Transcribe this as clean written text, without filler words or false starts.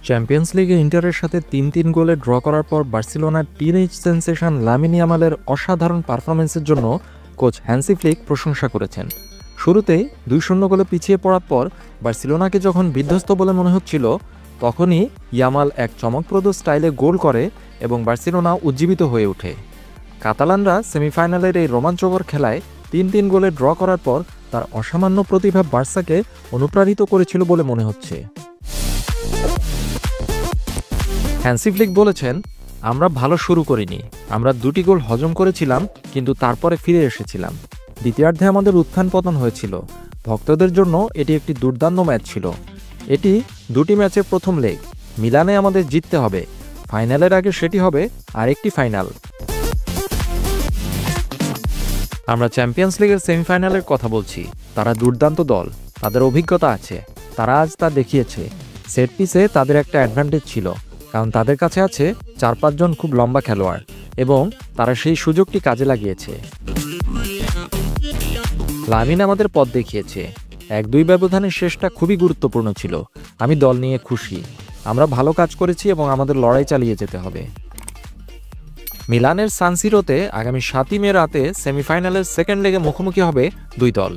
Champions লিগে ইন্টারের সাথে ৩-৩ গোলে ড্র করার পর বার্সেলোনার টিনএজ সেনসেশন লামিন ইয়ামালের অসাধারণ পারফরম্যান্সের জন্য কোচ হ্যান্সি ফ্লিক প্রশংসা করেছেন। শুরুতেই ২-০ গোলে পিছিয়ে পড়ার পর বার্সেলোনাকে যখন বিধ্বস্ত বলে মনে হচ্ছিল, তখনই ইয়ামাল এক চমকপ্রদ স্টাইলে গোল করে এবং বার্সেলোনা উজ্জীবিত হয়ে ওঠে। কাতালানরা সেমিফাইনালের এই রোমাঞ্চকর খেলায় ৩-৩ গোলে ড্র করার পর তার অসামান্য প্রতিভা বার্সাকে অনুপ্রাণিত করেছিল বলে মনে হচ্ছে। হ্যান্সি ফ্লিক বলেছেন, আমরা ভালো শুরু করিনি, আমরা ২টি গোল হজম করেছিলাম কিন্তু তারপরে ফিরে এসেছিলাম। দ্বিতীয়ার্ধে আমাদের উত্থান পতন হয়েছিল। ভক্তদের জন্য এটি একটি দুর্দান্ত ম্যাচ ছিল। এটি ২টি ম্যাচের প্রথম লেগ। মিলানে আমাদের জিততে হবে। ফাইনালের আগে সেটি হবে আরেকটি ফাইনাল। আমরা চ্যাম্পিয়ন্স লিগের সেমিফাইনালের কথা বলছি। তারা দুর্দান্ত দল, তাদের অভিজ্ঞতা আছে, তারা আজ তা দেখিয়েছে। সেট পিসে তাদের একটা অ্যাডভান্টেজ ছিল, কারণ তাদের কাছে আছে ৪-৫ জন খুব লম্বা খেলোয়াড় এবং তারা সেই সুযোগটি কাজে লাগিয়েছে। লামিন আমাদের পথ দেখিয়েছে। ১-২ ব্যবধানের শেষটা খুবই গুরুত্বপূর্ণ ছিল। আমি দল নিয়ে খুশি। আমরা ভালো কাজ করেছি এবং আমাদের লড়াই চালিয়ে যেতে হবে। মিলানের সান সিরোতে আগামী ৭ই মে রাতে সেমিফাইনালের সেকেন্ড লেগে মুখোমুখি হবে দুই দল।